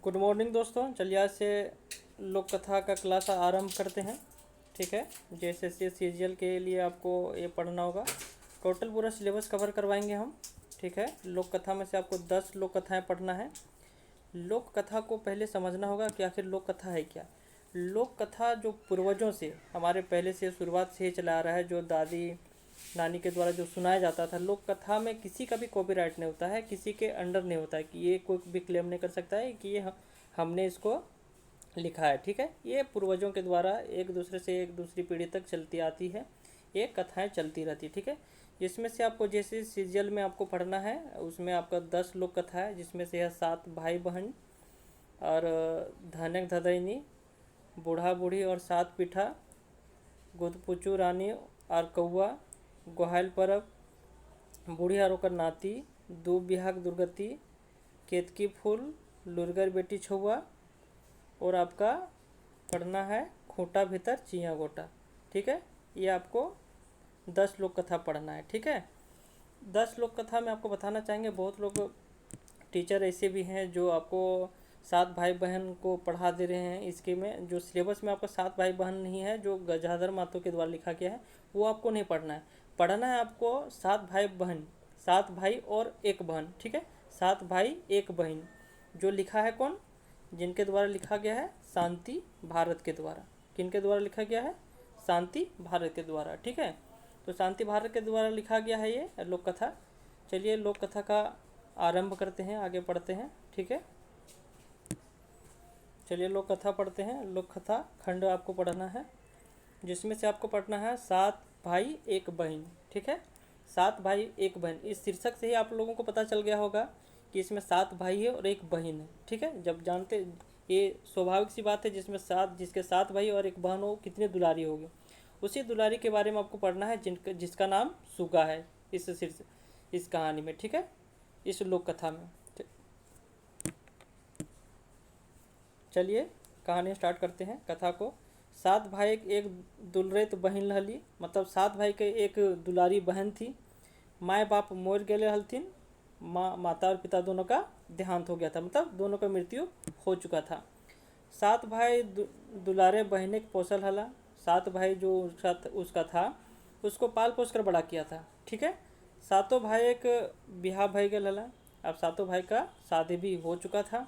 Good morning दोस्तों। चलिए आज से लोक कथा का क्लास आरंभ करते हैं। ठीक है, जैसे सीजीएल के लिए आपको ये पढ़ना होगा। टोटल पूरा सिलेबस कवर करवाएंगे हम। ठीक है, लोक कथा में से आपको 10 लोक कथाएँ पढ़ना है। लोक कथा को पहले समझना होगा कि आखिर लोक कथा है क्या। लोक कथा जो पूर्वजों से हमारे पहले से शुरुआत से ही चला आ रहा है, जो दादी नानी के द्वारा जो सुनाया जाता था। लोक कथा में किसी का भी कॉपीराइट नहीं होता है, किसी के अंडर नहीं होता है कि ये कोई भी क्लेम नहीं कर सकता है कि ये हमने इसको लिखा है। ठीक है, ये पूर्वजों के द्वारा एक दूसरे से एक दूसरी पीढ़ी तक चलती आती है, ये कथाएं चलती रहती। ठीक है, जिसमें से आपको जैसे सीरियल में आपको पढ़ना है, उसमें आपका 10 लोक कथा है, जिसमें से है 7 भाई बहन और धनक धदैनी, बूढ़ा बूढ़ी और 7 पीठा, गुदपुचू रानी और कौआ, गोहाइल परब, बूढ़ी और ओकर नाती, दू बिहाक दुर्गति, केतकी फूल, लुरगर बेटी छुआ, और आपका पढ़ना है खूंटा भीतर चिया गोटा। ठीक है, ये आपको 10 लोक कथा पढ़ना है। ठीक है, 10 लोक कथा में आपको बताना चाहेंगे, बहुत लोग टीचर ऐसे भी हैं जो आपको 7 भाई बहन को पढ़ा दे रहे हैं। इसके में जो सिलेबस में आपको 7 भाई बहन नहीं है, जो गजाधर मातो के द्वारा लिखा गया है, वो आपको नहीं पढ़ना है। पढ़ना है आपको 7 भाई बहन, 7 भाई और एक बहन। ठीक है, 7 भाई एक बहन जो लिखा है कौन, जिनके द्वारा लिखा गया है शांति भारत के द्वारा। किनके द्वारा लिखा गया है? शांति भारत के द्वारा। ठीक है, तो शांति भारत के द्वारा लिखा गया है ये लोक कथा। चलिए लोक कथा का आरंभ करते हैं, आगे पढ़ते हैं। ठीक है, चलिए लोक कथा पढ़ते हैं। लोक कथा खंड आपको पढ़ना है, जिसमें से आपको पढ़ना है 7 भाई एक बहन। ठीक है, 7 भाई एक बहन। इस शीर्षक से ही आप लोगों को पता चल गया होगा कि इसमें 7 भाई है और एक बहन है। ठीक है, जब जानते, ये स्वाभाविक सी बात है, जिसके 7 भाई और एक बहन हो, कितनी दुलारी होगी। उसी दुलारी के बारे में आपको पढ़ना है, जिसका नाम सुगा है इस कहानी में। ठीक है, इस लोक कथा में। चलिए कहानी स्टार्ट करते हैं कथा को। 7 भाई एक दुलरेत बहन रहली, मतलब 7 भाई के एक दुलारी बहन थी। माँ बाप मोर गए हलथिन, माता और पिता दोनों का देहांत हो गया था, मतलब दोनों का मृत्यु हो चुका था। 7 भाई दुलारे बहने के पोसल हला। 7 भाई जो उसका था, उसको पाल पोस कर बड़ा किया था। ठीक है, 7 भाई एक बिहार भाई गल हला। अब 7 भाई का शादी भी हो चुका था।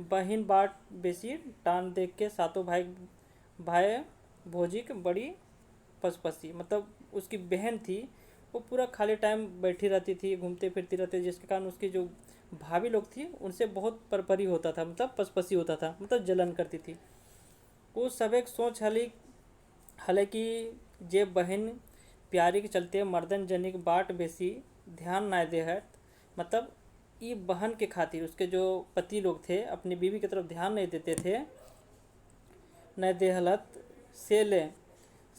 बहन बाट बेसी टान देख के 7 भाई भोजी के बड़ी पसपसी, मतलब उसकी बहन थी, वो पूरा खाली टाइम बैठी रहती थी, घूमते फिरती रहती, जिसके कारण उसकी जो भाभी लोग थी उनसे बहुत परपरी होता था, मतलब पसपसी होता था, मतलब जलन करती थी। वो सब एक सोच हालांकि जे बहन प्यारी के चलते मर्दन जनिक बाट बेसी ध्यान ना दे है, मतलब ये बहन के खातिर उसके जो पति लोग थे अपनी बीवी की तरफ ध्यान नहीं देते थे, न दे हलत से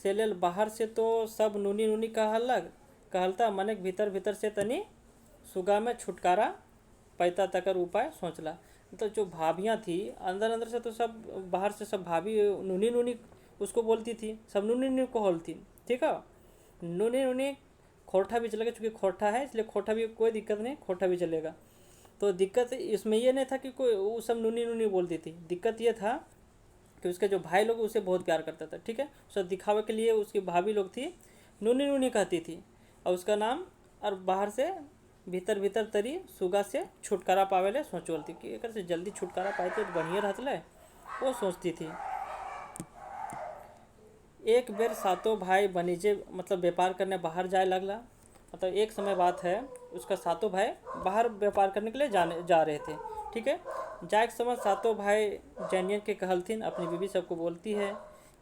ले बाहर से तो सब नूनी नूनी कहलता मने भीतर भीतर से तनी सुगा में छुटकारा पैता तकर उपाय सोचला। मतलब जो भाभियाँ थी अंदर अंदर से, तो सब बाहर से सब भाभी नूनी नूनी उसको बोलती थी, सब नूनी नूनी को बोलती। ठीक है, नूनी नूनी खोटा भी चलेगा, चूँकि खोटा है इसलिए खोटा भी कोई दिक्कत नहीं, खोटा भी चलेगा। तो दिक्कत इसमें ये नहीं था कि कोई वो सब नूनी नूनी बोलती थी, दिक्कत ये था कि उसके जो भाई लोग उसे बहुत प्यार करता था। ठीक है, उसे दिखावे के लिए उसकी भाभी लोग थी नूनी नूनी कहती थी, और उसका नाम, और बाहर से भीतर भीतर तरी सुगा से छुटकारा पावेले सोचती कि एक से जल्दी छुटकारा पाए तो बढ़िया रहता, वो सोचती थी। एक बेर 7 भाई वाणिज्य मतलब व्यापार करने बाहर जाए लगला। मतलब एक समय बात है, उसका 7 भाई बाहर व्यापार करने के लिए जा रहे थे। ठीक है, जाए के समय 7 भाई जैनियन के कहलथिन, अपनी बीवी सबको बोलती है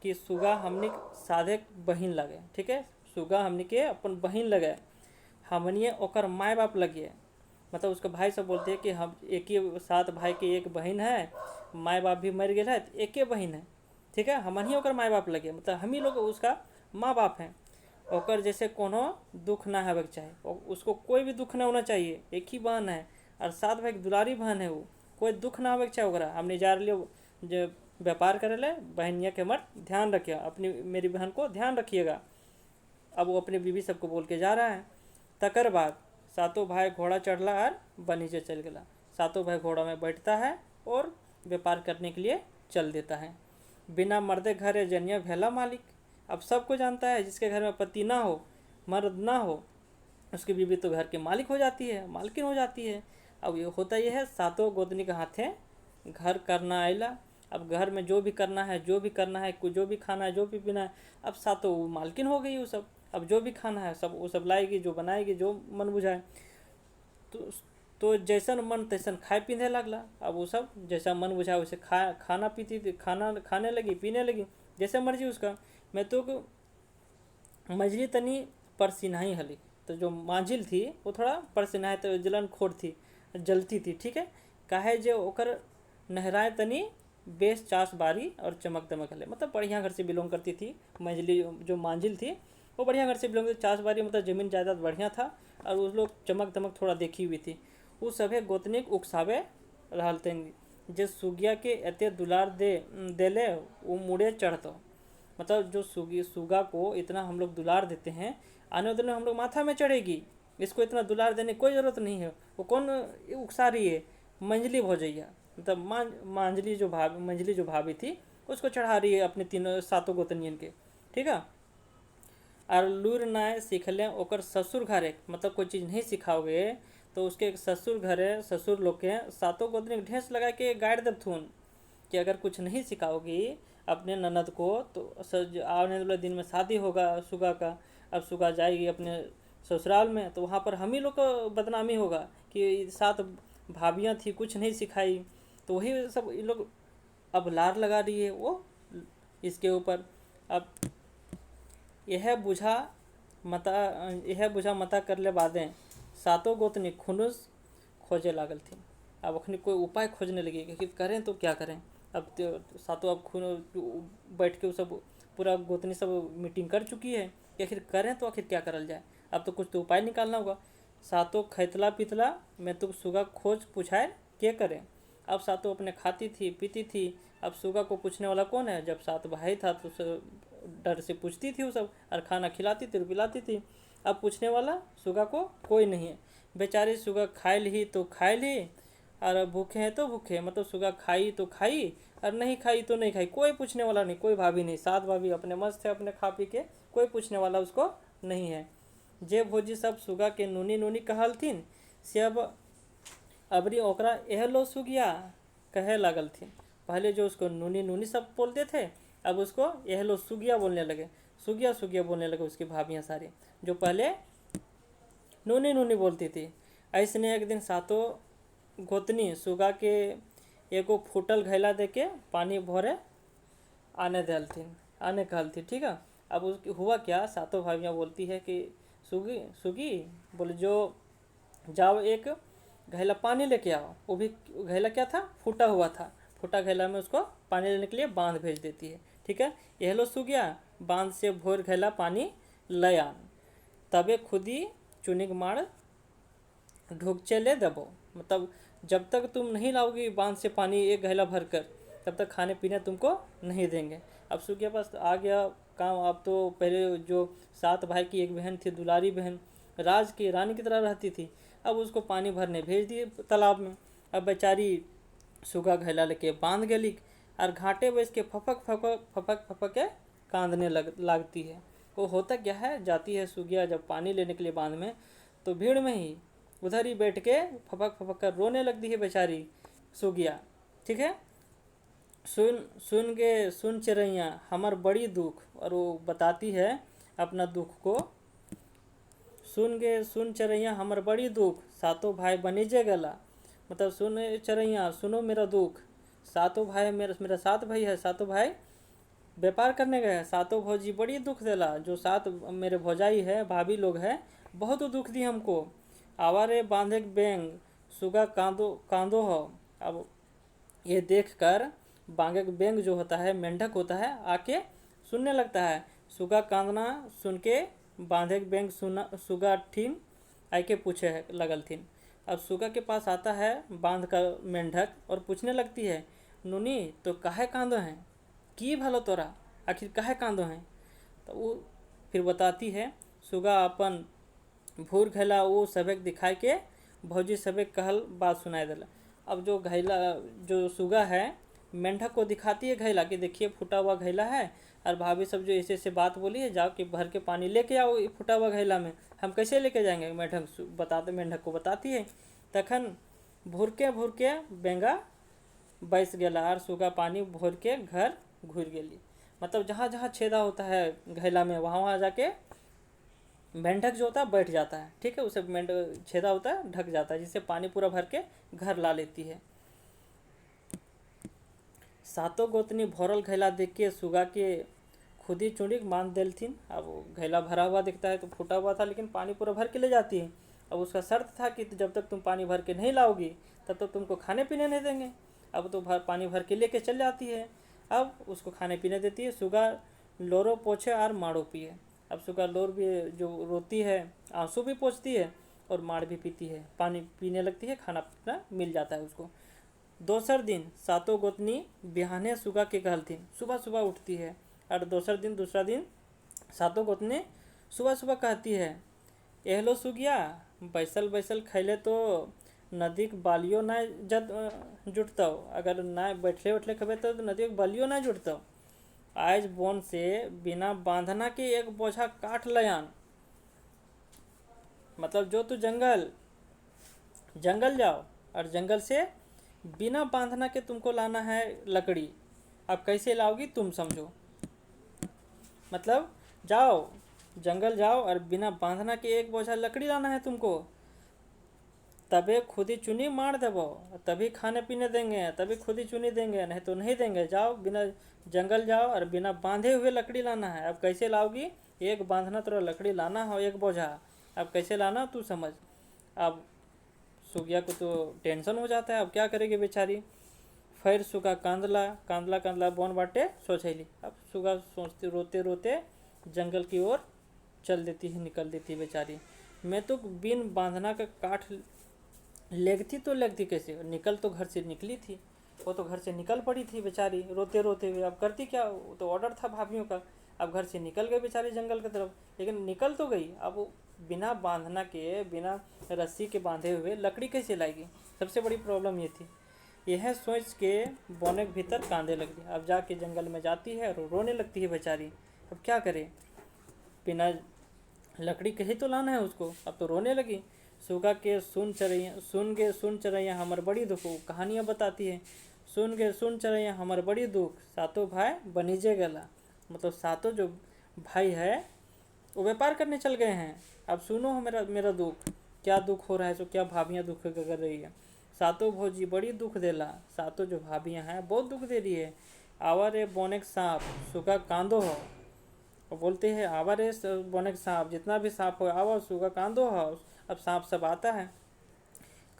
कि सुगा हमने साधे बहन लगे। ठीक है, सुगा हमने के अपन बहन लगे, हमनिए ओकर माँ बाप लगे। मतलब उसका भाई सब बोलते हैं कि हम एक ही 7 भाई के एक बहन है, माँ बाप भी मर गए है, तो एक ही बहन है। ठीक है, हम ही ओकर माँ बाप लगे, मतलब हम ही लोग उसका माँ बाप हैं। ओकर जैसे कोनो दुख ना होवे के चाहे, उसको कोई भी दुख ना होना चाहिए, एक ही बहन है और 7 भाई की दुलारी बहन है, वो कोई दुख ना होवे के चाहे ओकरा। हमने जा रही जो व्यापार करे ले, बहनिया के मत ध्यान रखिए, अपनी मेरी बहन को ध्यान रखिएगा। अब वो अपनी बीवी सबको बोल के जा रहा है। तकर बाद 7 भाई घोड़ा चढ़ला और बनीचे चल गया। 7 भाई घोड़ा में बैठता है और व्यापार करने के लिए चल देता है। बिना मर्दे घरे जनिया भेला मालिक। अब सबको जानता है जिसके घर में पति ना हो, मर्द ना हो, उसकी बीवी तो घर के मालिक हो जाती है, मालकिन हो जाती है। अब ये होता ये है, सातों गोतनी के हाथे घर करना आइला। अब घर में जो भी करना है, जो भी करना है, जो भी खाना है, जो भी पीना है, अब सातों मालकिन हो गई वो सब। अब जो भी खाना है सब वो सब लाएगी, जो बनाएगी, जो मन बुझाए। तो तो जैसन मन तैसन खाए पीने लगला। अब वो सब जैसा मन बुझाए वैसे खाना पीती थी, खाना खाने लगी, पीने लगी, जैसे मर्जी उसका। मैं तो मझली तनी परसिनाही हली। तो जो मांझिल थी वो थोड़ा परसिनाही, तो जलन खोर थी, जलती थी, ठीक है। काहे जे ओकर नहराए तनी बेस चास बारी और चमक दमक हले, मतलब बढ़िया घर से बिलोंग करती थी मंझली। जो मांझिल थी वो बढ़िया घर से बिलोंग करती, चास बारी मतलब ज़मीन जायदाद बढ़िया था, और उस लोग चमक दमक थोड़ा देखी हुई थी। वो सभे गोतनिक उकसावे रहते, जे सुगिया के एते दुलार देले वो मुड़े चढ़तो। मतलब जो सुगा को इतना हम लोग दुलार देते हैं, आने वाले दिन में हम लोग माथा में चढ़ेगी। इसको इतना दुलार देने की कोई ज़रूरत नहीं है। वो कौन उकसा रही है? मंजली भौजैया, मतलब मंजली जो भाभी थी उसको चढ़ा रही है अपने तीनों सातों गोतनियन के, ठीक है। और लूर नाय सीखले ओकर ससुर घरे, मतलब कोई चीज़ नहीं सिखाओगे तो उसके ससुर घरे, ससुर लोग के सातों गोतनी ढेस लगा के गाड़ देथुन कि अगर कुछ नहीं सिखाओगी अपने ननद को तो आने वाले दिन में शादी होगा सुगा का। अब सुगा जाएगी अपने ससुराल में तो वहाँ पर हम ही लोग को बदनामी होगा कि सात भाभियाँ थी, कुछ नहीं सिखाई। तो वही सब ये लोग अब लार लगा रही है वो इसके ऊपर। अब यह बुझा मता कर ले बादें सातों गोतनी खुनुस खोजे लागल थी। अब अखनी कोई उपाय खोजने लगी कि करें तो क्या करें। अब तो सातों अब खून बैठ के वो सब पूरा गोतनी सब मीटिंग कर चुकी है कि आखिर करें तो आखिर क्या करल जाए। अब तो कुछ तो उपाय निकालना होगा। सातों खैतला पितला मैं तो सुगा खोज पूछाए क्या करें। अब सातों अपने खाती थी पीती थी, अब सुगा को पूछने वाला कौन है। जब सात भाई था तो डर से पूछती थी वो सब, और खाना खिलाती थी और पिलाती थी। अब पूछने वाला सुगा को कोई नहीं है। बेचारी सुगा खाए ली तो खाए ली, और भूखे हैं तो भूखे, मतलब सुगा खाई तो खाई और नहीं खाई तो नहीं खाई, कोई पूछने वाला नहीं, कोई भाभी नहीं। सात भाभी अपने मस्त है अपने खा पी के, कोई पूछने वाला उसको नहीं है। जे भोजी सब सुगा के नूनी नूनी कहलथिन से अब अबरी ओकरा एह लो सुगिया कहे लागल थी। पहले जो उसको नूनी नूनी सब बोलते थे, अब उसको एह लो सुगिया बोलने लगे, सुगिया सुगिया बोलने लगे उसकी भाभियाँ सारी, जो पहले नूनी नूनी बोलती थी। ऐसने एक दिन सातों गोतनी सुगा के एगो फूटल घैला दे के पानी भरे आने कहलथी, ठीक है। अब उसकी हुआ क्या, सातों भाभियाँ बोलती है कि सुगी सुगी बोले जो जाओ एक घैला पानी लेके आओ। वो भी घैला क्या था, फूटा हुआ था। फूटा घैला में उसको पानी लेने के लिए बांध भेज देती है, ठीक है। यह लो सुगिया बांध से भोर घैला पानी ले आन, तबे खुदी चुनिक मार ढूक चले दबो। मतलब जब तक तुम नहीं लाओगी बांध से पानी एक घैला भर कर, तब तक खाने पीने तुमको नहीं देंगे। अब सुगिया पास आ गया काम। अब तो पहले जो सात भाई की एक बहन थी, दुलारी बहन, राज की रानी की तरह रहती थी, अब उसको पानी भरने भेज दिए तालाब में। अब बेचारी सुगा घैला लेके बांध गली, और घाटे बैस के फपक फपक फपक फपक के कांदने लगती है। वो होता क्या है, जाती है सुगिया जब पानी लेने के लिए बांध में, तो भीड़ में ही उधर ही बैठ के फपक फपक कर रोने लगती है बेचारी सुगिया, ठीक है। सुन चिड़ैया हमार बड़ी दुख, और वो बताती है अपना दुख को। सुन चिड़ैया हमर बड़ी दुख, सातों भाई बनीजे गला। मतलब सुन चिड़ैया सुनो मेरा दुख, सातों भाई मेरा सात भाई है, सातों भाई व्यापार करने गए हैं, सातों भौजी बड़ी दुख देला। जो सात मेरे भौजाई है, भाभी लोग हैं, बहुत दुख दी हमको। आवारे बांधे बेंग सुगा कांदो कांदो हो। अब ये देखकर बांगे बेंग जो होता है, मेंढक होता है, आके सुनने लगता है। सुगा कांदना सुन के बांधे बेंग सुगा ठीन आके पूछे लगल थीन। अब सुगा के पास आता है बांध का मेंढक और पूछने लगती है, नूनी तो काहे कांदो हैं, की भलो तोरा, आखिर काहे कांदो हैं। तो वो फिर बताती है, सुगा अपन भूर घैला वो सबक दिखाए के भौजी सबक कहल बात सुनाए दिला। अब जो घैला जो सुगा है मेंढक को दिखाती है घैला कि देखिए फूटा हुआ घैला है, और भाभी सब जो ऐसे ऐसे बात बोली है, जाओ कि भर के पानी लेके आओ ये फूटा हुआ घैला में। हम कैसे लेके जाएंगे, मेंढक को बताती है। तखन भुरके बेंगा बैस गेला और सुगा पानी भर के घर घुर गेली। मतलब जहाँ जहाँ छेदा होता है घैला में वहाँ वहाँ जाके मेंढक जो होता है बैठ जाता है, ठीक है, उसे छेदा होता है ढक जाता है, जिससे पानी पूरा भर के घर ला लेती है। सातों गोतनी भरल घैला देख के सुगा के खुदी चुड़ीक बांध देलथिन। अब वो घैला भरा हुआ दिखता है तो फूटा हुआ था, लेकिन पानी पूरा भर के ले जाती है। अब उसका शर्त था कि जब तक तुम पानी भर के नहीं लाओगी तब तक तुमको खाने पीने नहीं देंगे। अब तो पानी भर के लेके चल जाती है, अब उसको खाने पीने देती है। सुगा लोरो पोछे और माड़ो पिए। अब सुगा लोर भी जो रोती है, आंसू भी पोंछती है और माड़ भी पीती है, पानी पीने लगती है, खाना पीना मिल जाता है उसको। दोसर दिन सातों गोतनी बिहाने सुगा के कहलथिन, सुबह सुबह उठती है। और दूसरा दिन सातों गोतनी सुबह सुबह कहती है, एहलो सुगिया बैसल बैसल खैले तो नदीक बालियो ना जुटतौ। अगर ना बैठले बैठले खेबे तो नदी के बालियो ना जुटतौ। आज बोन से बिना बांधना के एक बोझा काट लयान। मतलब जो तू जंगल जाओ और जंगल से बिना बांधना के तुमको लाना है लकड़ी। अब कैसे लाओगी तुम समझो। मतलब जंगल जाओ और बिना बांधना के एक बोझा लकड़ी लाना है तुमको, तभी खुदी चुनी मार देवो, तभी खाने पीने देंगे, तभी खुदी चुनी देंगे, नहीं तो नहीं देंगे। जाओ बिना जंगल जाओ और बिना बांधे हुए लकड़ी लाना है। अब कैसे लाओगी, एक बांधना तो लकड़ी लाना हो एक बोझा, अब कैसे लाना तू समझ। अब सुगिया को तो टेंशन हो जाता है, अब क्या करेगी बेचारी। फिर सुगा कांदला बोन बाटे सोचैली। अब सुगा सोचते रोते रोते जंगल की ओर चल देती है, निकल देती है बेचारी। मैं तो बिन बांधना का काठ लेगती तो लगती कैसे, निकल तो घर से निकली थी, वो तो घर से निकल पड़ी थी बेचारी रोते रोते हुए। अब करती क्या, वो तो ऑर्डर था भाभीियों का। अब घर से निकल गई बेचारी जंगल की तरफ, लेकिन निकल तो गई, अब वो बिना बांधना के बिना रस्सी के बांधे हुए लकड़ी कैसे लाएगी। सबसे बड़ी प्रॉब्लम ये थी। यह सोच के बोने के भीतर कांदे लगती। अब जाके जंगल में जाती है और रोने लगती है बेचारी। अब क्या करे, बिना लकड़ी कहीं तो लाना है उसको, अब तो रोने लगी। सुगा के सुन चरैया हमर बड़ी दुख, कहानियाँ बताती है। सुन चरैया हमर बड़ी दुख, सातों भाई बनीजे गला। मतलब सातों जो भाई है वो व्यापार करने चल गए हैं। अब सुनो मेरा दुख, क्या दुख हो रहा है, तो क्या भाभियाँ दुख कर रही है। सातों भौजी बड़ी दुख देला, सातों जो भाभियाँ हैं बहुत दुख दे रही है। आवा रे बोनेक सांप, सुगा कांदो हो। और बोलते हैं आवा रे बोनेक सांप, जितना भी सांप हो आवा, सुगा कांदो हो। अब सांप सब आता है।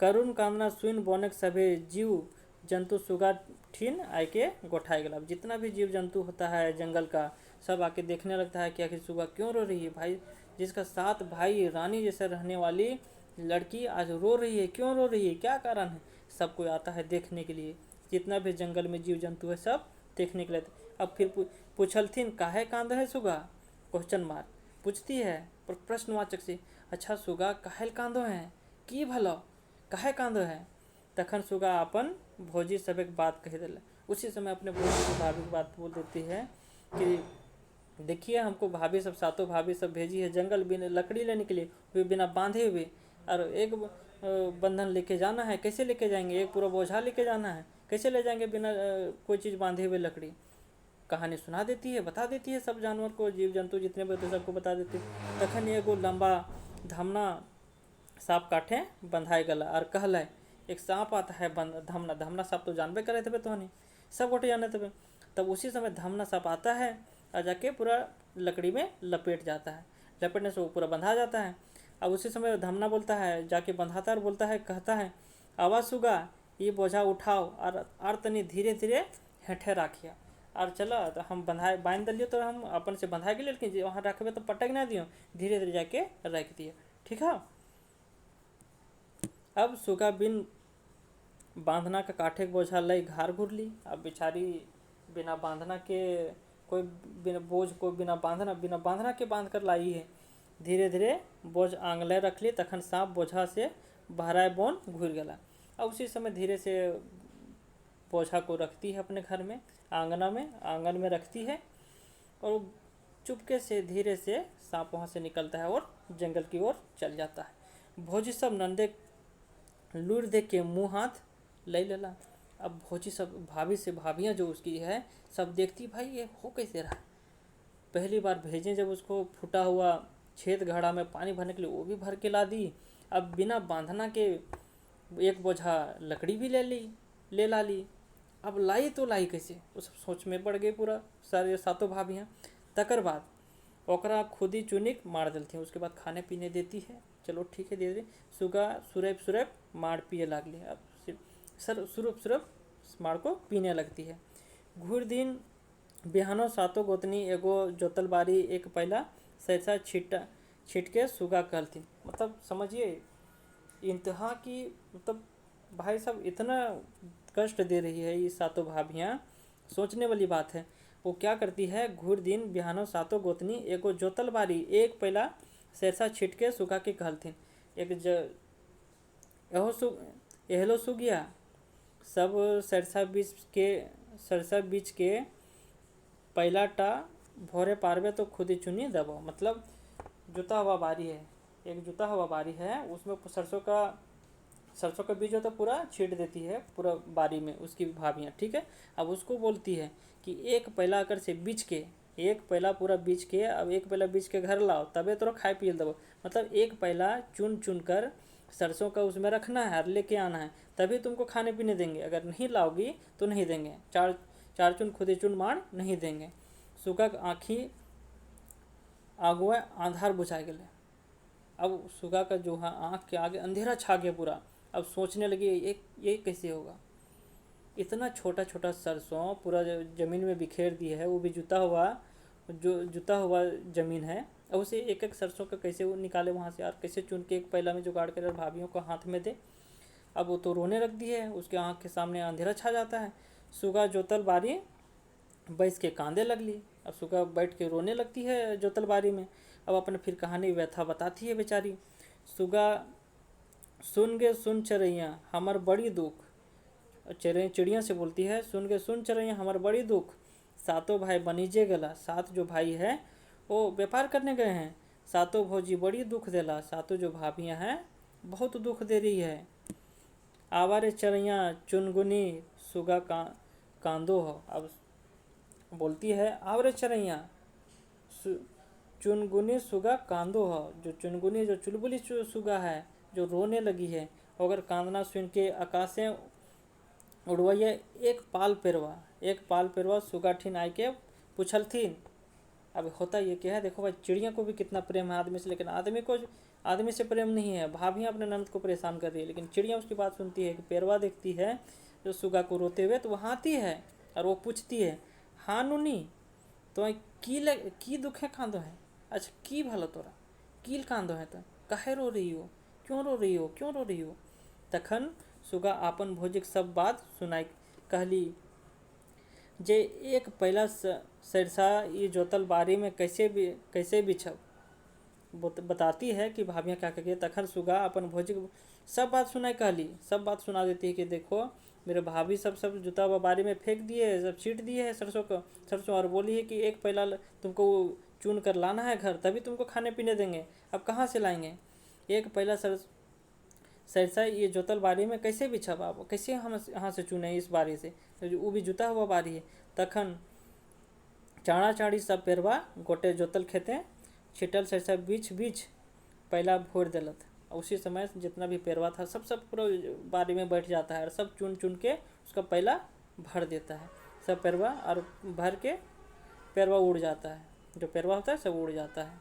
करुण कांदना सुन बोनेक सभे जीव जंतु सुगा ठीन आके गोठाए गला। अब जितना भी जीव जंतु होता है जंगल का सब आके देखने लगता है कि आखिर सुगा क्यों रो रही है। भाई जिसका 7 भाई रानी जैसे रहने वाली लड़की आज रो रही है, क्यों रो रही है, क्या कारण है। सब कोई आता है देखने के लिए, जितना भी जंगल में जीव जंतु है सब देखने के लिए। अब फिर पूछलथिन काहे कांद है सुगा, क्वेश्चन मार्क पूछती है प्रश्नवाचक से। अच्छा सुगा काहे कांदो है, की भलो काहे कांदो है। तखन सुगा अपन भौजी सब एक बात कह दिला। उसी समय अपने भौजी को भाभी की बात बोल देती है कि देखिए हमको भाभी सब सातों भाभी सब भेजी है जंगल बिना लकड़ी लेने के लिए, वे बिना बांधे हुए, और एक बंधन लेके जाना है, कैसे लेके जाएंगे, एक पूरा बोझा लेके जाना है, कैसे ले जाएंगे बिना कोई चीज़ बांधे हुए लकड़ी। कहानी सुना देती है, बता देती है सब जानवर को, जीव जंतु जितने भी होते सबको बता देती है। तखन एगो लंबा धामना सांप काठे बंधाए गला और कहला एक सांप आता है धामना सांप तो जानबे करे थे तो नहीं, सब गोटे जाने थे। तब उसी समय धामना सांप आता है और जाके पूरा लकड़ी में लपेट जाता है, लपेटने से वो पूरा बंधा जाता है। अब उसी समय धामना बोलता है, जाके बंधाता है और बोलता है, कहता है आवाज सुगा ये बोझा उठाओ और तनी धीरे धीरे हेठे राखिया। और चलो तो हम बांध दिलियो तो हम अपन से बंधा गए, लेकिन वहाँ रखबे तो पटक ना दियो, धीरे धीरे जाके रख दिए, ठीक है। अब सुगा बिन बांधना का काठे के बोझा लई घर घुर ली। अब बेचारी बिना बांधना के कोई बोझ को बिना बांधना के बांध कर लाई है। धीरे धीरे बोझ आंगले रख ली। तखन सांप बोझा से बहराए बोन घुर गला। अब उसी समय धीरे से बोझा को रखती है अपने घर में, आंगन में रखती है, और चुपके से धीरे से सांप वहाँ से निकलता है और जंगल की ओर चल जाता है। भौजी सब नंदे लूर देख के मुँह हाथ ले लेला। अब भौजी सब भाभी से भाभियाँ जो उसकी है सब देखती, भाई ये हो कैसे रहा है। पहली बार भेजें जब उसको फूटा हुआ छेद घड़ा में पानी भरने के लिए, वो भी भर के ला दी। अब बिना बांधना के एक बोझा लकड़ी भी ले ला ली। अब लाई तो लाई कैसे, वो सब सोच में पड़ गए पूरा सारे सातों भाभियाँ। तकर बाद ओकरा खुद ही चुनिक मार देती हैं। उसके बाद खाने पीने देती है, चलो ठीक है दे दे। सुगा सुरैप मार पिए लागली। अब सुरप मार को पीने लगती है। घूर दिन बिहानो सातों गोतनी एगो जोतल बारी एक पहला सैसा छिटके सुगा कहती। मतलब समझिए इंतहा की, मतलब भाई साहब इतना कष्ट दे रही है ये सातों भाभियाँ, सोचने वाली बात है। वो क्या करती है, घूर दिन बिहानो सातों गोतनी एगो जोतल बारी एक पहला सैसा छिटके सुगा के कहलथिन। एहलो सुगिया सब सरसा बीच के पहला टा भोरे पारवे तो खुद ही चुनी दबो। मतलब जुता हुआ बारी है, एक जुता हुआ बारी है, उसमें सरसों का बीज होता पूरा छीट देती है पूरा बारी में उसकी भाभियाँ, ठीक है। अब उसको बोलती है कि एक पहला अगर से बीच के, एक पहला पूरा बीच के, अब एक पहला बीच के घर लाओ तबे तो खाए पिए दबो। मतलब एक पहला चुन कर सरसों का उसमें रखना है और लेके आना है, तभी तुमको खाने पीने देंगे। अगर नहीं लाओगी तो नहीं देंगे। चार चुन खुदे चुन मार नहीं देंगे। सुगा आँखी आगुआ आधार बुझा गए। अब सुगा का जो है आँख के आगे अंधेरा छा गया पूरा। अब सोचने लगी ये कैसे होगा। इतना छोटा छोटा सरसों पूरा ज़मीन में बिखेर दिए है, वो भी जुता हुआ ज़मीन है। अब उसे एक एक सरसों का कैसे वो निकाले वहाँ से, और कैसे चुन के एक पहला में जुगाड़ कर भाभियों को हाथ में दे। अब वो तो रोने लग दी है, उसके आँख के सामने अंधेरा छा जाता है। सुगा जोतल बारी बैस के कांदे लगली। अब सुगा बैठ के रोने लगती है जोतल बारी में। अब अपने फिर कहानी व्यथा बताती है बेचारी। सुगा सुन चरैया हमर बड़ी दुख, चिड़िया से बोलती है, सुन चरैया हमर बड़ी दुख, सातों भाई बनीजे गला। सात जो भाई है वो व्यापार करने गए हैं। सातों भौजी बड़ी दुख देला, सातों जो भाभियाँ हैं बहुत दुख दे रही है। आवारे चरैया चुनगुनी सुगा कांदो हो। अब बोलती है आवरे चरैया चुनगुनी सुगा कांदो हो। जो चुनगुनी जो चुलबुली सुगा है जो रोने लगी है, अगर कांदना सुन के आकाशे उड़वैया एक पाल पेरवा सुगा ठिन आय के पूछलथिन। अब होता ये क्या है, देखो भाई चिड़िया को भी कितना प्रेम है आदमी से, लेकिन आदमी से प्रेम नहीं है। भाभियाँ अपने नंद को परेशान कर रही है, लेकिन चिड़िया उसकी बात सुनती है। कि पेरवा देखती है जो सुगा को रोते हुए, तो वो आती है और वो पूछती है, हाँ नुनी तो की दुख है कांदो है। अच्छा की भलो तोरा कील कांदो है, तो काहे रो रही हो, क्यों रो रही हो। तखन सुगा आपन भोजिक सब बात सुनाई कहली। जे एक पहला सरसा ये जोतल बारी में कैसे बिछब बताती है कि भाभियाँ क्या करिए। तखन सुगा अपन भोजिक सब बात सुनाई कहली। सब बात सुना देती है कि देखो मेरे भाभी सब जूता हुआ बारी में फेंक दिए, सब छीट दिए है सरसों, और बोली है कि एक पहला तुमको चुन कर लाना है घर, तभी तुमको खाने पीने देंगे। अब कहाँ से लाएंगे। एक पहला सरसा ये जोतल बारी में कैसे बिछब, आप कैसे हम यहाँ से चुने इस बारी से, वो भी जुता हुआ बारी है। तखन चाड़ा चाड़ी सब पेरवा गोटे जोतल खेते छिटल सरसा बीच पहला भोर दिलत। उसी समय जितना भी पेरवा था सब पूरा बारी में बैठ जाता है और सब चुन के उसका पहला भर देता है। सब पेरवा और भर के पेरवा उड़ जाता है, जो पेरवा होता है सब उड़ जाता है।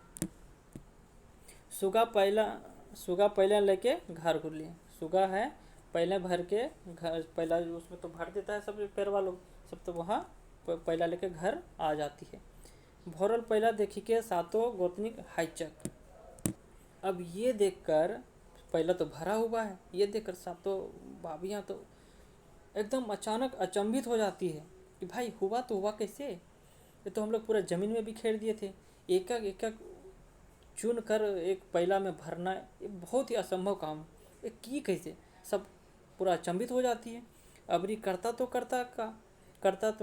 सुगा पहले लेके घर घुर लिए। सुगा है पहले भर के घर, पहला उसमें तो भर देता है सब पेरवा लोग, सब तो वहाँ पहला लेके घर आ जाती है। भोरल पहला देखी के सातों गोतनी हाईचक। अब ये देखकर पहला तो भरा हुआ है, ये देखकर सातों भाभियाँ तो एकदम अचानक अचंभित हो जाती है कि भाई हुआ तो हुआ कैसे, ये तो हम लोग पूरा ज़मीन में बिखेर दिए थे। एक एक चुन कर एक पहला में भरना ये बहुत ही असंभव काम, ये की कैसे। सब पूरा अचंभित हो जाती है। अबरी करता तो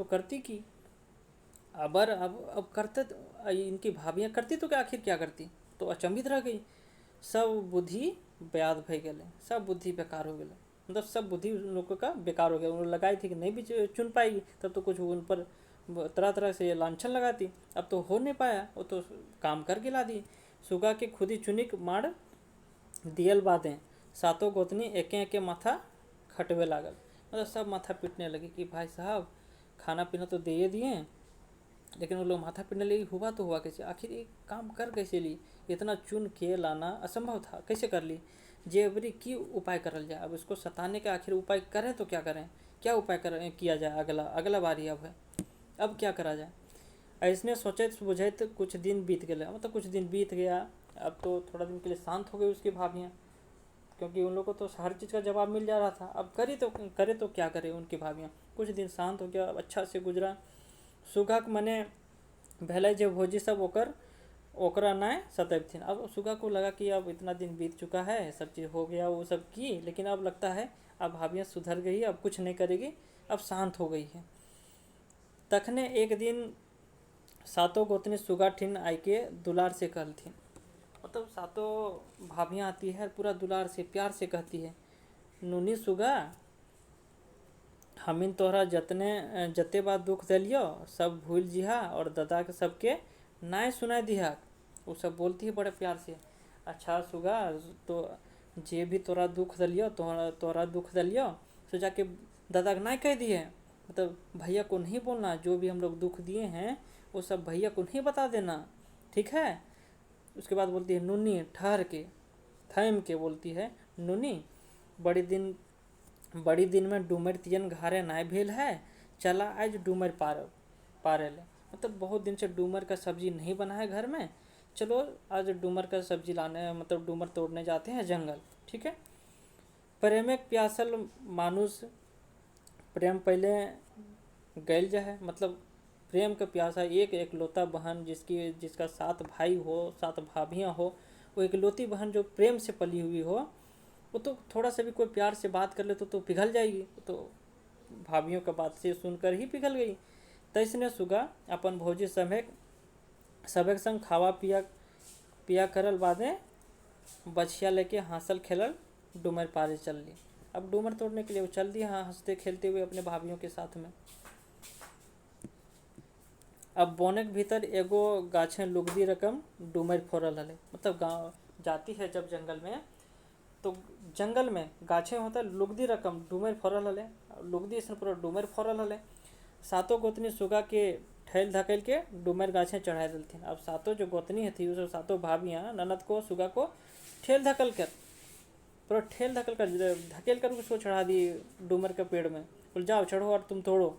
करती की, अब करते इनकी भाभियाँ करती तो क्या, आखिर क्या करती, तो अचंभित रह गई। सब बुद्धि ब्याद भय गए, सब बुद्धि बेकार हो गए, मतलब सब बुद्धि उन लोगों का बेकार हो गया। उन्होंने लगाई थी कि नहीं भी चुन पाएगी, तब तो कुछ उन पर तरह तरह से लांछन लगाती, अब तो हो नहीं पाया, वो तो काम कर गिला दी। सुगा के खुदी चुनिक मार दियल बादें, सातों गोतनी एके एके माथा खटवे लागल, मतलब सब माथा पीटने लगी कि भाई साहब खाना पीना तो दे दिए, लेकिन वो लोग माथा पीटने लगी, हुआ तो हुआ कैसे, आखिर ये काम कर कैसे ली, इतना चुन के लाना असंभव था, कैसे कर ली, जेबरी की उपाय करल जाए। अब इसको सताने का आखिर उपाय करें तो क्या करें, क्या उपाय करें किया जाए, अगला बारी अब है, अब क्या करा जाए। ऐसने सोचे बुझे तो कुछ दिन बीत गए, मतलब कुछ दिन बीत गया। अब तो थोड़ा दिन के लिए शांत हो गई उसकी भाभियाँ, क्योंकि उन लोगों को तो हर चीज़ का जवाब मिल जा रहा था। अब करे तो क्या करे उनकी भाभियाँ। कुछ दिन शांत हो गया, अच्छा से गुजरा। सुगा के मने भले जे भोजी सब ओकरा नाय सतैबथिन। अब सुगा को लगा कि अब इतना दिन बीत चुका है, सब चीज़ हो गया, वो सब की, लेकिन अब लगता है अब भाभियाँ सुधर गई, अब कुछ नहीं करेगी, अब शांत हो गई है। तखने एक दिन सातों गोतनी सुगा ठिन आई के दुलार से कहलथिन, मतलब सातों भाभियाँ आती है, पूरा दुलार से प्यार से कहती है, नूनी सुगा हमिन तोहरा जते बात दुख दिलियो सब भूल जिहा, और दादा के सबके नाय सुनाई दिहा। वो सब बोलती है बड़े प्यार से, अच्छा सुगा तो जे भी तोरा दुख दिलियो, तोरा दुख दिलियो, तो जाके दादा के नाय कह दिए, मतलब भैया को नहीं बोलना, जो भी हम लोग दुख दिए हैं वो सब भैया को नहीं बता देना, ठीक है। उसके बाद बोलती है नूनी, ठहर के थम के बोलती है, नूनी बड़ी दिन में डूमर तियन घारे नाय भेल है, चला आज डूमर पारे ले, मतलब बहुत दिन से डूमर का सब्जी नहीं बना है घर में, चलो आज डूमर का सब्जी लाने, मतलब डूमर तोड़ने जाते हैं जंगल, ठीक है। प्रेमिक प्यासल मानुष प्रेम पहले गैल जाए, मतलब प्रेम का प्यासा एक एकलौता बहन जिसका 7 भाई हो, 7 भाभियाँ हो, वो एकलौती बहन जो प्रेम से पली हुई हो, वो तो थोड़ा सा भी कोई प्यार से बात कर ले तो पिघल जाएगी, तो भाभियों का बात से सुनकर ही पिघल गई। तैसने सुगा अपन भौजी सबेक संग खावा पिया करल बादे बछिया लेके हांसल खेलल डूमर पारे चल ली। अब डूमर तोड़ने के लिए वो चल दी, हाँ हंसते खेलते हुए अपने भाभियों के साथ में। अब बोनक भीतर एगो गाछे लुगदी रकम डूमर फोड़ल हले, मतलब गाँव जाती है जब जंगल में, तो जंगल में गाछे होता है लुगदी रकम डूमर फोड़ल हले, लुगदी इसने पूरा डूमर फोड़ल हले। सातों गोतनी सुगा के ठैल धकेल के डूमर गाछे चढ़ा दिलथिन। अब सातों जो गोतनी थी उस सातों भाभियाँ ननद को सुगा को ठेल धकल कर धकेल कर उसको चढ़ा दी डूमर के पेड़ में, बोल जाओ चढ़ो और तुम तोड़ो।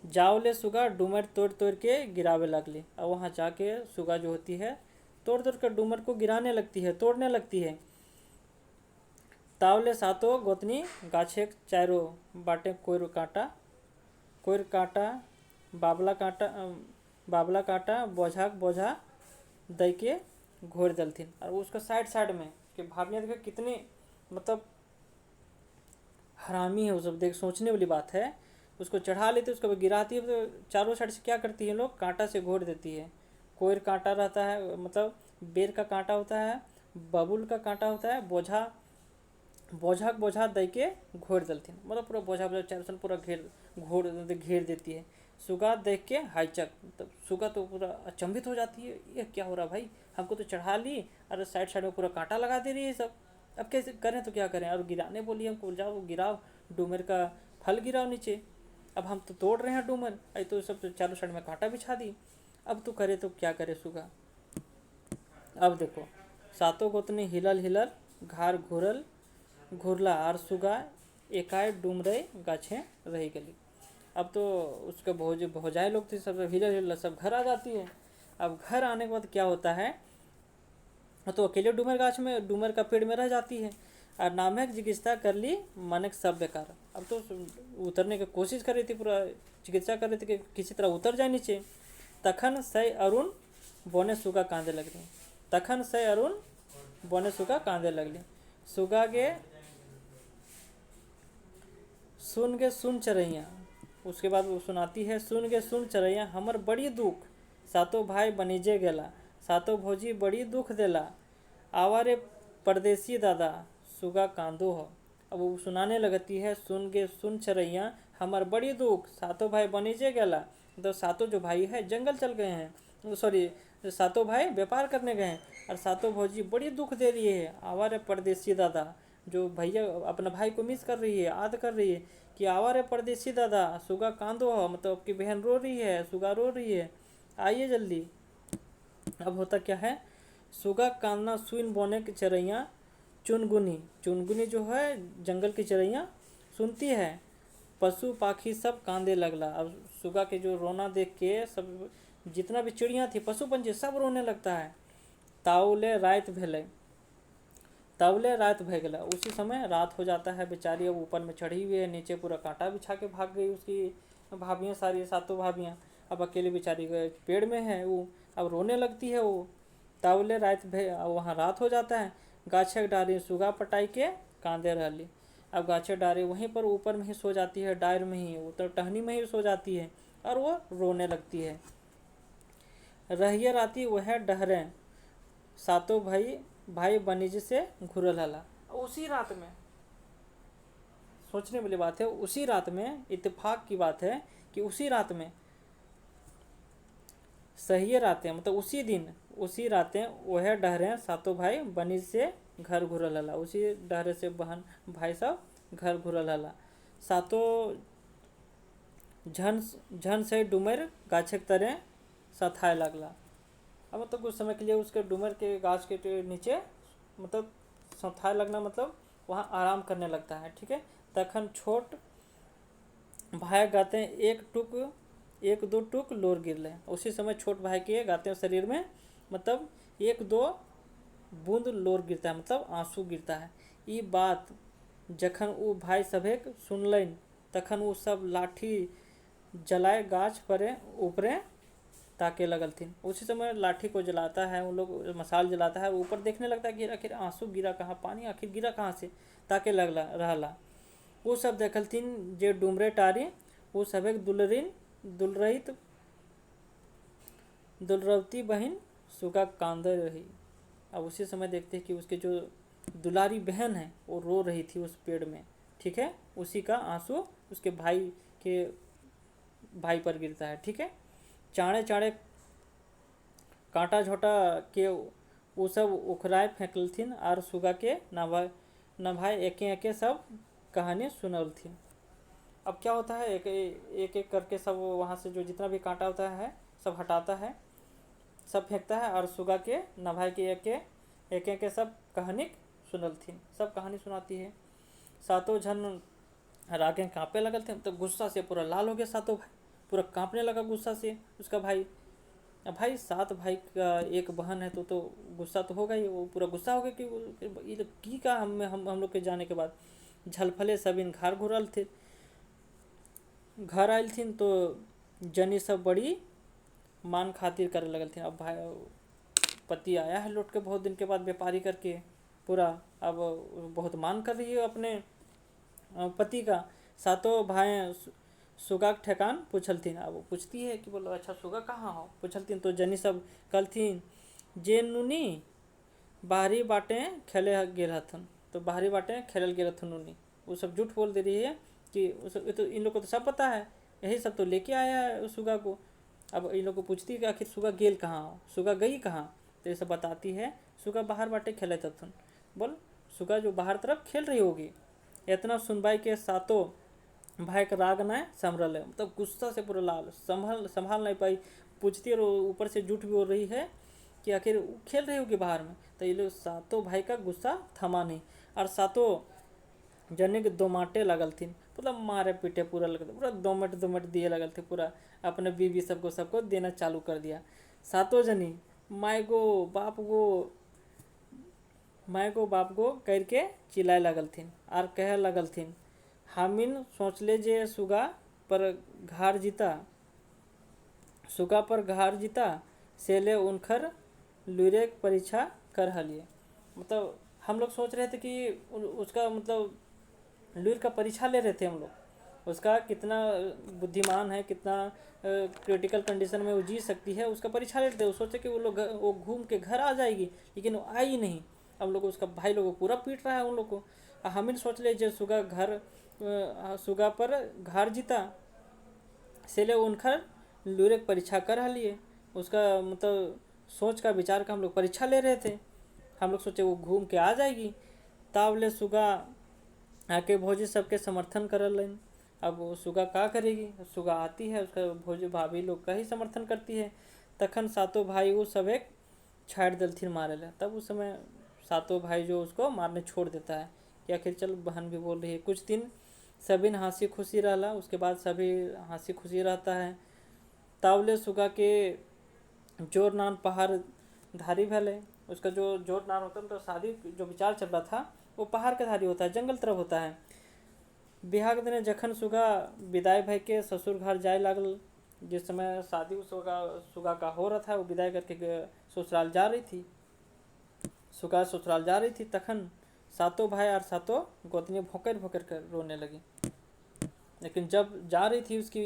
जाओ ले सुगा डूमर तोड़ तोड़ के गिरावे लगली। अब वहाँ जाके सुगा जो होती है तोड़ तोड़ कर डूमर को गिराने लगती है, तोड़ने लगती है। तावले सातों गोतनी गाछे चारों बाटे कोयर कांटा बाबला कांटा बोझा दे के घोर दलथिन। और उसका साइड में कि भाभियाँ देखे कितनी मतलब हरामी है, वो सब देख सोचने वाली बात है। उसको चढ़ा लेती है, उसको गिराती है, तो चारों साइड से क्या करती है लोग, कांटा से घोर देती है। कोयर कांटा रहता है, मतलब बेर का कांटा होता है, बबुल का कांटा होता है, बोझा दे के घोर दलथिन, मतलब पूरा बोझा चारों साइड पूरा घेर देती है। सुगा देख के हाईचक, मतलब सुगा तो पूरा अचंभित हो जाती है, ये क्या हो रहा भाई, हमको तो चढ़ा ली और साइड में पूरा कांटा लगा दे रही है सब, अब कैसे करें तो क्या करें। और गिराने बोली हमको, जाओ गिराओ डूमर का फल गिराओ नीचे, अब हम तो तोड़ रहे हैं डूमर, आई तो सब चारों साइड में कांटा बिछा दी, अब तो करे तो क्या करे सुगा। अब देखो सातों गोतनी हिलल घार घुरला और सुगा एकाएक डूमरे गाछे रही गली। अब तो उसके भौजाई लोग थे, सब हिलल सब घर आ जाती है। अब घर आने के बाद क्या होता है, तो अकेले डूमर का पेड़ में रह जाती है और नामक चिकित्सा कर ली, मनक सब बेकार। अब तो उतरने की कोशिश कर रही थी, पूरा चिकित्सा कर रही थी कि किसी तरह उतर जाए नीचे। तखन सै अरुण बोने सुगा कांदे लगली। सुगा के सुन के सुन चरैया, उसके बाद वो सुनाती है, सुन के सुन चरैया हमर बड़ी दुख, सातो भाई बनीजे गेला, सातो भौजी बड़ी दुख देला, आवा रे परदेसी दादा सुगा कांदो हो। अब वो सुनाने लगती है, सुन के सुन चरैया हमर बड़ी दुख, सातों भाई बनीजे गेला, तो सातों जो भाई है जंगल चल गए हैं, सॉरी सातों भाई व्यापार करने गए हैं, और सातों भौजी बड़ी दुख दे रही है, आवा रे परदेसी दादा, जो भैया अपना भाई को मिस कर रही है, याद कर रही है कि आवा रे परदेसी दादा सुगा कांदो हो, मतलब आपकी बहन रो रही है, सुगा रो रही है, आइए जल्दी। अब होता क्या है, सुगा कांदना सुन बोने की चरैया चुनगुनी, चुनगुनी जो है जंगल की चरैया सुनती है, पशु पाखी सब कांदे लगला। अब सुगा के जो रोना देख के सब जितना भी चिड़िया थी, पशु पंछी सब रोने लगता है। ताउले रात भेले, ताउले रात भय गला, उसी समय रात हो जाता है। बेचारी अब ऊपर में चढ़ी हुई है, नीचे पूरा कांटा बिछा के भाग गई उसकी भाभियाँ, सारी सातों भाभियाँ। अब अकेले बेचारी पेड़ में है वो, अब रोने लगती है वो। ताउले रात भय, वहाँ रात हो जाता है। गाछक डारी सुगा पटाई के कांदे रहली, अब गाछक डारी वहीं पर ऊपर में ही सो जाती है, डायर में ही, वो तो टहनी में ही सो जाती है और वो रोने लगती है। रहिए राती वह डहरे, सातों भाई बनिज से घुरल हला। उसी रात में, सोचने वाली बात है, उसी रात में, इत्तेफाक की बात है कि उसी रात में, सही रातें मतलब उसी दिन, उसी रातें वह डहरे सातों भाई बनिज से घर घुरल हला, उसी डहरे से बहन भाई सब घर घुरल हला। सातों झन से डुमर गाछक तरह सथाए लगला। अब मतलब कुछ समय के लिए उसके डुमर के गाछ के नीचे मतलब सथाए लगना, मतलब वहाँ आराम करने लगता है, ठीक है। तखन छोट भाई गाते हैं एक दो टुक लोर गिरले, उसी समय छोट भाई के गाते हैं शरीर में मतलब एक दो बूंद लोर गिरता है, मतलब आंसू गिरता है। ये बात जखन वो भाई सभेक सुनलन, तखन वो सब लाठी जलाए गाछ पर ऊपरे ताके लगल थी। उसी समय लाठी को जलाता है, उन लोग मसाल जलाता है, ऊपर देखने लगता है कि आखिर आंसू गिरा कहाँ, पानी आखिर गिरा कहाँ से, ताके लगला रहला। वो सब देखलथिन जे डुमरे टारी, वो सब दुलरवती बहन सुगा कांदे रही। अब उसी समय देखते हैं कि उसके जो दुलारी बहन है वो रो रही थी उस पेड़ में, ठीक है। उसी का आंसू उसके भाई पर गिरता है, ठीक है। चाणे चाणे कांटा झोटा के वो सब उखराए फेंकलथिन, और सुगा के नभाए एके एके सब कहानी सुनलथिन। अब क्या होता है, एक एक करके सब वहाँ से जो जितना भी कांटा होता है सब हटाता है, सब फेंकता है, और सुगा के नभाए के एक एक सब कहानी सुनलथिन, सब कहानी सुनाती है। सातों झन रागे कांपे लगल थे, तो गुस्सा से पूरा लाल हो गया सातों भाई, पूरा कांपने लगा गुस्सा से उसका भाई। अब भाई 7 भाई का एक बहन है तो गुस्सा तो होगा ही, वो पूरा गुस्सा हो गया कि ये तो की का हम लोग के जाने के बाद। झलफले सबिन घर घुरल थे, घर आयल थी तो जनी सब बड़ी मान खातिर करे लगल थे। अब भाई पति आया है लौट के बहुत दिन के बाद व्यापारी करके पूरा, अब बहुत मान कर रही है अपने पति का। सातों भाई सुगा के ठेकान पूछलथिन, अब वो पूछती है कि बोलो अच्छा सुगा कहाँ हो, पूछलथिन तो जनी सब कहलथिन जे नुनी बाहरी बाटे खेले गेल हथन, तो बाहरी बाटे खेलल गेल हथन नुनी। वो सब झूठ बोल दे रही है कि तो इन लोग को तो सब पता है, यही सब तो लेके आया है उस सुगा को। अब इन लोग को पूछती है कि आखिर सुगा गेल कहाँ हो, सुगा गई कहाँ, तो ये सब बताती है सुगा बाहर बाटे खेले हथन। बोल सुगा जो बाहर तरफ खेल रही होगी। इतना सुनवाई के सातों भाई का राग ना संभल है, मतलब गुस्सा से पूरा लाल, संभाल नहीं पाई, पूछती और ऊपर से झूठ भी बोल रही है कि आखिर खेल रही होगी बाहर में। तो ये लोग सातों भाई का गुस्सा थमा नहीं, और सातों जने के दोमाटे लगल थी, मतलब मारे पीटे पूरा लगता, पूरा दोमट दिए लगल थे, पूरा अपने बीवी सबको देना चालू कर दिया। सातों जनी माय गो बाप गो करके चिल्लाए लगल थीन, और कहे लगल थीन हामिन सोचले जे सुगा पर घार जीता से ले उनखर लुरे परीक्षा कर हलिए। मतलब हम लोग सोच रहे थे कि उसका मतलब लुर का परीक्षा ले रहे थे हम लोग, उसका कितना बुद्धिमान है, कितना क्रिटिकल कंडीशन में वो जी सकती है, उसका परीक्षा लेते थे। वो सोचे कि वो घूम के घर आ जाएगी, लेकिन वो आई नहीं। हम लोग उसका भाई लोग को पूरा पीट रहा है उन लोग को। हम ही सोच ले जो सुगा पर घर जीता से ले उनखर लूरे परीक्षा कर लिए। उसका मतलब सोच का विचार का हम लोग परीक्षा ले रहे थे। हम लोग सोचे वो घूम के आ जाएगी, तावले सुगा आके भौजी सबके समर्थन कर लें। अब वो सुगा का करेगी, सुगा आती है, उसका भौजी भाभी लोग का ही समर्थन करती है। तखन सातों भाई वो सब एक छाड़ दलथिन मारे ला। तब उस समय सातों भाई जो उसको मारने छोड़ देता है कि आखिर चल बहन भी बोल रही है। कुछ दिन सभी हंसी खुशी रहला, उसके बाद सभी हंसी खुशी रहता है। तावले सुगा के जोर नान पहाड़ धारी भले। उसका जो जोर नान होता है तो शादी जो विचार चल रहा था वो पहाड़ के धारी होता है, जंगल तरफ होता है। बिहार के दिन जखन सुगा विदाई भय के ससुर घर जाए लागल, जिस समय शादी सुगा का हो रहा था, वो विदाई करके ससुराल जा रही थी। सुगा ससुराल जा रही थी, तखन सातों भाई और सातों गोतनी भोकर भोकर कर रोने लगी। लेकिन जब जा रही थी उसकी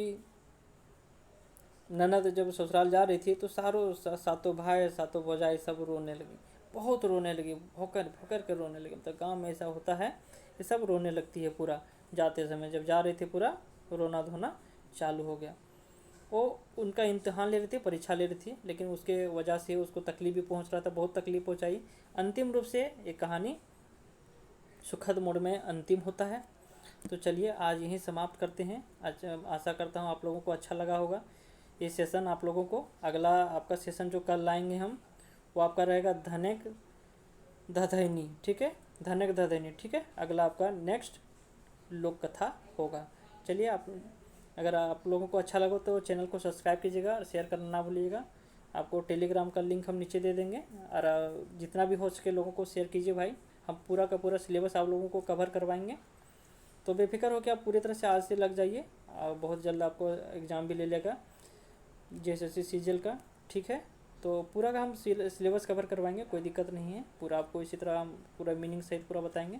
ननद, जब ससुराल जा रही थी तो सातों भाई सातों भौजाई सब रोने लगी, बहुत रोने लगी, भोकर भोकर कर रोने लगी। तो गांव में ऐसा होता है, ये सब रोने लगती है पूरा जाते समय। जब जा रही थी पूरा रोना धोना चालू हो गया। वो उनका इम्तिहान ले रही थी, परीक्षा ले रही थी, लेकिन उसके वजह से उसको तकलीफ भी पहुंच रहा था, बहुत तकलीफ पहुंचाई। अंतिम रूप से ये कहानी सुखद मोड़ में अंतिम होता है। तो चलिए आज यहीं समाप्त करते हैं। आज आशा करता हूँ आप लोगों को अच्छा लगा होगा ये सेशन। आप लोगों को अगला आपका सेशन जो कल लाएंगे हम, वो आपका रहेगा धनिक धधैनी, ठीक है, धनिक धधैनी, ठीक है। अगला आपका नेक्स्ट लोक कथा होगा। चलिए, अगर आप लोगों को अच्छा लगा तो चैनल को सब्सक्राइब कीजिएगा और शेयर करना ना भूलिएगा। आपको टेलीग्राम का लिंक हम नीचे दे देंगे, और जितना भी हो सके लोगों को शेयर कीजिए भाई। हम पूरा का पूरा सिलेबस आप लोगों को कवर करवाएंगे, तो बेफिक्र हो कि आप पूरी तरह से आज से लग जाइए। और बहुत जल्द आपको एग्ज़ाम भी ले लेगा JSSC CGL का, ठीक है। तो पूरा का हम सिलेबस कवर करवाएंगे, कोई दिक्कत नहीं है। पूरा आपको इसी तरह हम पूरा मीनिंग सहित पूरा बताएंगे,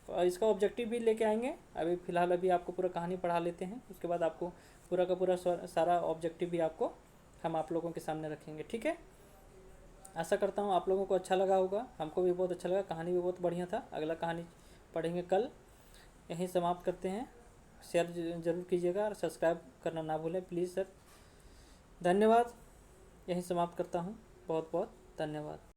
और इसका ऑब्जेक्टिव भी लेके आएंगे। अभी फ़िलहाल आपको पूरा कहानी पढ़ा लेते हैं, उसके बाद आपको पूरा का पूरा सारा ऑब्जेक्टिव भी हम आप लोगों के सामने रखेंगे, ठीक है। आशा करता हूँ आप लोगों को अच्छा लगा होगा, हमको भी बहुत अच्छा लगा, कहानी भी बहुत बढ़िया था। अगला कहानी पढ़ेंगे कल। यहीं समाप्त करते हैं। शेयर ज़रूर कीजिएगा और सब्सक्राइब करना ना भूलें प्लीज़ सर। धन्यवाद। यहीं समाप्त करता हूँ। बहुत बहुत धन्यवाद।